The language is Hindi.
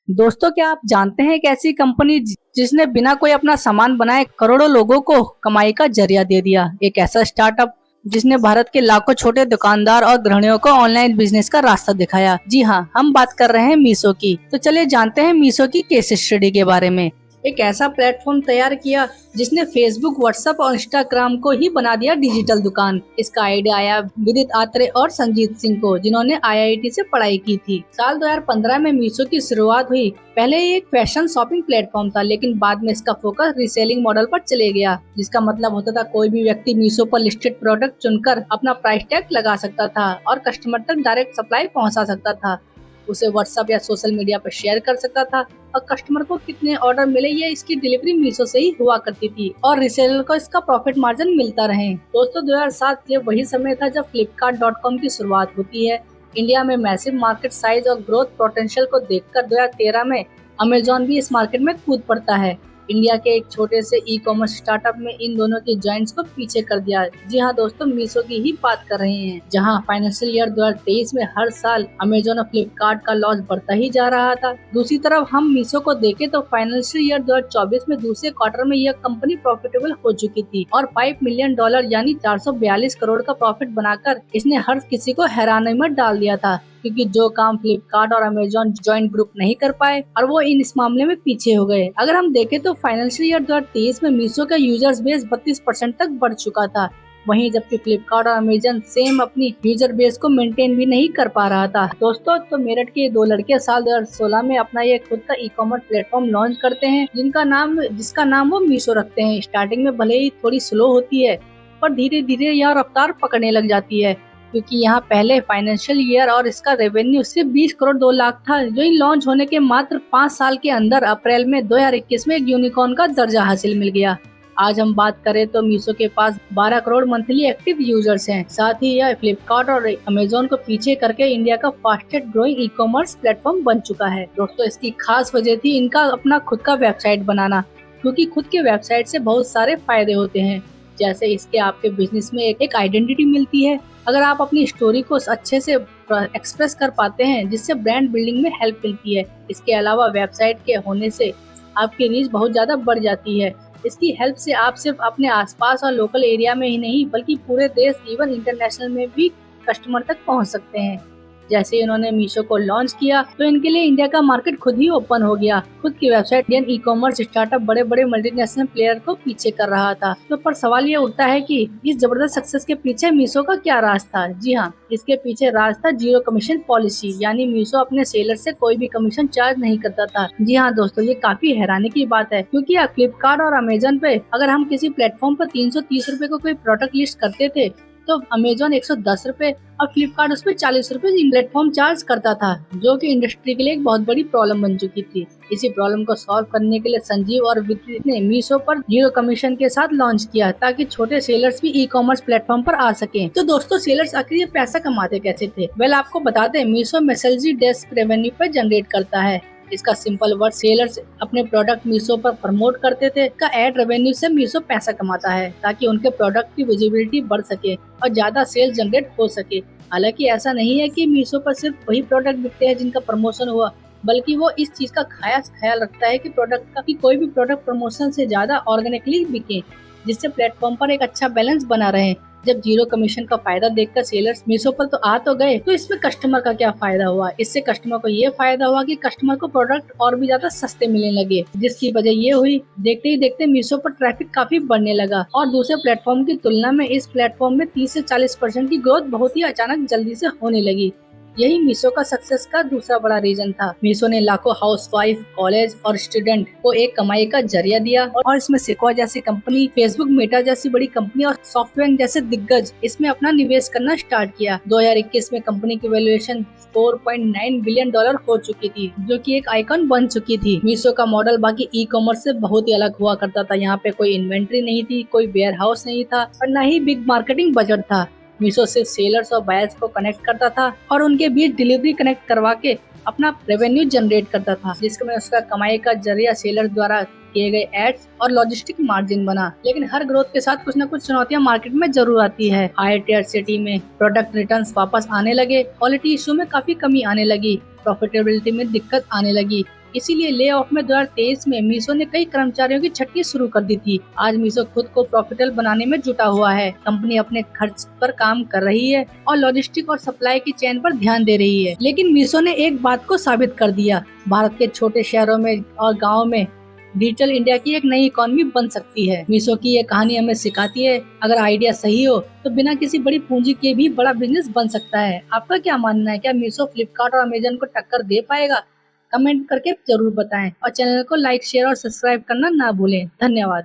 दोस्तों, क्या आप जानते हैं एक ऐसी कंपनी जिसने बिना कोई अपना सामान बनाए करोड़ों लोगों को कमाई का जरिया दे दिया। एक ऐसा स्टार्टअप जिसने भारत के लाखों छोटे दुकानदार और गृहिणियों को ऑनलाइन बिजनेस का रास्ता दिखाया। जी हाँ, हम बात कर रहे हैं मीशो की। तो चलिए जानते हैं मीशो की केस स्टडी के बारे में। एक ऐसा प्लेटफॉर्म तैयार किया जिसने फेसबुक, व्हाट्सएप और इंस्टाग्राम को ही बना दिया डिजिटल दुकान। इसका आइडिया आया विदित आत्रे और संजीत सिंह को, जिन्होंने आईआईटी से पढ़ाई की थी। साल 2015 में मीशो की शुरुआत हुई। पहले ये एक फैशन शॉपिंग प्लेटफॉर्म था, लेकिन बाद में इसका फोकस रीसेलिंग मॉडल पर चले गया, जिसका मतलब होता था कोई भी व्यक्ति मीशो पर लिस्टेड प्रोडक्ट चुनकर अपना प्राइस टैग लगा सकता था और कस्टमर तक डायरेक्ट सप्लाई पहुंचा सकता था। उसे व्हाट्सएप या सोशल मीडिया पर शेयर कर सकता था और कस्टमर को कितने ऑर्डर मिले ये इसकी डिलीवरी मीशो से ही हुआ करती थी और रिसेलर को इसका प्रॉफिट मार्जिन मिलता रहे। दोस्तों, 2007 ये वही समय था जब flipkart.com की शुरुआत होती है। इंडिया में मैसिव मार्केट साइज और ग्रोथ पोटेंशियल को देखकर 2013 में अमेजॉन भी इस मार्केट में कूद पड़ता है। इंडिया के एक छोटे से ई कॉमर्स स्टार्टअप में इन दोनों की जॉइंट्स को पीछे कर दिया। जी हाँ दोस्तों, मीशो की ही बात कर रहे हैं, जहाँ फाइनेंशियल ईयर 2023 में हर साल अमेजॉन और फ्लिपकार्ट का लॉस बढ़ता ही जा रहा था। दूसरी तरफ हम मीशो को देखें तो फाइनेंशियल ईयर 2024 में दूसरे क्वार्टर में यह कंपनी प्रॉफिटेबल हो चुकी थी और $5 मिलियन यानी 442 करोड़ का प्रॉफिट बनाकर इसने हर किसी को हैरानी में डाल दिया था, क्योंकि जो काम फ्लिपकार्ट और अमेजॉन जॉइंट ग्रुप नहीं कर पाए और वो इस मामले में पीछे हो गए। अगर हम देखें तो फाइनेंशियल ईयर 2023 में मीशो का यूजर्स बेस 32% तक बढ़ चुका था, वहीं जबकि फ्लिपकार्ट और अमेजॉन सेम अपनी यूजर बेस को मेंटेन भी नहीं कर पा रहा था। दोस्तों, तो मेरठ के दो लड़के साल 2016 में अपना ये खुद का ई कॉमर्स प्लेटफॉर्म लॉन्च करते हैं, जिसका नाम वो मीशो रखते हैं। स्टार्टिंग में भले ही थोड़ी स्लो होती है, पर धीरे धीरे यह रफ्तार पकड़ने लग जाती है, क्योंकि यहाँ पहले फाइनेंशियल ईयर और इसका रेवेन्यू सिर्फ 20 करोड़ 2 लाख था, जो इन लॉन्च होने के मात्र 5 साल के अंदर अप्रैल में 2021 में एक यूनिकॉर्न का दर्जा हासिल मिल गया। आज हम बात करें तो मीशो के पास 12 करोड़ मंथली एक्टिव यूजर्स हैं। साथ ही यह फ्लिपकार्ट और अमेजॉन को पीछे करके इंडिया का fastest growing e commerce platform बन चुका है। दोस्तों, इसकी खास वजह थी इनका अपना खुद का वेबसाइट बनाना, क्योंकि खुद के वेबसाइट से बहुत सारे फायदे होते हैं। जैसे इसके आपके बिजनेस में एक आइडेंटिटी मिलती है। अगर आप अपनी स्टोरी को अच्छे से एक्सप्रेस कर पाते हैं, जिससे ब्रांड बिल्डिंग में हेल्प मिलती है। इसके अलावा वेबसाइट के होने से आपकी रीच बहुत ज्यादा बढ़ जाती है। इसकी हेल्प से आप सिर्फ अपने आसपास और लोकल एरिया में ही नहीं, बल्कि पूरे देश, इवन इंटरनेशनल में भी कस्टमर तक पहुंच सकते हैं। जैसे इन्होंने मीशो को लॉन्च किया तो इनके लिए इंडिया का मार्केट खुद ही ओपन हो गया। खुद की website Indian e commerce startup बड़े बड़े मल्टीनेशनल प्लेयर को पीछे कर रहा था। तो पर सवाल ये उठता है कि इस जबरदस्त सक्सेस के पीछे मीशो का क्या राज था। जी हाँ, इसके पीछे राज था जीरो कमीशन पॉलिसी, यानी मीशो अपने सेलर से कोई भी कमीशन चार्ज नहीं करता था। जी हाँ दोस्तों, ये काफी हैरानी की बात है, क्योंकि फ्लिपकार्ट और अमेजन पे अगर हम किसी प्लेटफॉर्म पर 330 रुपए को कोई प्रोडक्ट लिस्ट करते थे, तो अमेजॉन 110 रुपए और फ्लिपकार्ट उस पर 40 रुपए प्लेटफॉर्म चार्ज करता था, जो कि इंडस्ट्री के लिए एक बहुत बड़ी प्रॉब्लम बन चुकी थी। इसी प्रॉब्लम को सॉल्व करने के लिए संजीव और विदित ने मीशो पर जीरो कमीशन के साथ लॉन्च किया, ताकि छोटे सेलर्स भी ई कॉमर्स प्लेटफॉर्म पर आ सकें। तो दोस्तों, सेलर्स आखिर ये पैसा कमाते कैसे थे? वेल, आपको बता दें, मीशो मैसेजरी डेस्क रेवेन्यू पर जनरेट करता है। इसका सिंपल वर्ड, सेलर्स अपने प्रोडक्ट मीशो पर प्रमोट करते थे। का एड रेवेन्यू से मीशो पैसा कमाता है, ताकि उनके प्रोडक्ट की विजिबिलिटी बढ़ सके और ज्यादा सेल जनरेट हो सके। हालांकि ऐसा नहीं है कि मीशो पर सिर्फ वही प्रोडक्ट बिकते हैं जिनका प्रमोशन हुआ, बल्कि वो इस चीज का खास ख्याल रखता है कि कोई भी प्रोडक्ट प्रमोशन से ज्यादा ऑर्गेनिकली बिके, जिससे प्लेटफॉर्म पर एक अच्छा बैलेंस बना रहे। जब जीरो कमीशन का फायदा देखकर सेलर्स मीशो पर तो आ तो गए, तो इसमें कस्टमर का क्या फायदा हुआ? इससे कस्टमर को ये फायदा हुआ कि कस्टमर को प्रोडक्ट और भी ज्यादा सस्ते मिलने लगे, जिसकी वजह ये हुई देखते ही देखते मीशो पर ट्रैफिक काफी बढ़ने लगा और दूसरे प्लेटफॉर्म की तुलना में इस प्लेटफॉर्म में 30 से 40% की ग्रोथ बहुत ही अचानक जल्दी से होने लगी। यही मीशो का सक्सेस का दूसरा बड़ा रीजन था। मीशो ने लाखों हाउसवाइफ, कॉलेज और स्टूडेंट को एक कमाई का जरिया दिया और इसमें सिक्वा जैसी कंपनी, फेसबुक, मेटा जैसी बड़ी कंपनी और सॉफ्टवेयर जैसे दिग्गज इसमें अपना निवेश करना स्टार्ट किया। 2021 में कंपनी की वैल्यूएशन $4.9 बिलियन हो चुकी थी, जो कि एक आइकन बन चुकी थी। मीशो का मॉडल बाकी ई कॉमर्स से बहुत ही अलग हुआ करता था। यहाँ पे कोई इन्वेंट्री नहीं थी, कोई वेयर हाउस नहीं था और न ही बिग मार्केटिंग बजट था। मीशो सिर्फ सेलर्स और बायर्स को कनेक्ट करता था और उनके बीच डिलीवरी कनेक्ट करवा के अपना रेवेन्यू जनरेट करता था, जिसमें उसका कमाई का जरिया सेलर्स द्वारा किए गए एड्स और लॉजिस्टिक मार्जिन बना। लेकिन हर ग्रोथ के साथ कुछ न कुछ चुनौतियां मार्केट में जरूर आती है। हाई टियर सिटी में प्रोडक्ट रिटर्न्स वापस आने लगे, क्वालिटी इशू में काफी कमी आने लगी, प्रॉफिटेबिलिटी में दिक्कत आने लगी इसीलिए ले ऑफ में 2023 में मीशो ने कई कर्मचारियों की छटनी शुरू कर दी थी। आज मीशो खुद को प्रॉफिटेबल बनाने में जुटा हुआ है। कंपनी अपने खर्च पर काम कर रही है और लॉजिस्टिक और सप्लाई की चेन पर ध्यान दे रही है। लेकिन मीशो ने एक बात को साबित कर दिया, भारत के छोटे शहरों में और गाँव में डिजिटल इंडिया की एक नई इकोनॉमी बन सकती है। मीशो की ये कहानी हमें सिखाती है, अगर आइडिया सही हो तो बिना किसी बड़ी पूंजी के भी बड़ा बिजनेस बन सकता है। आपका क्या मानना है, क्या मीशो फ्लिपकार्ट और अमेजन को टक्कर दे पाएगा? कमेंट करके जरूर बताएं और चैनल को लाइक, शेयर और सब्सक्राइब करना ना भूलें। धन्यवाद।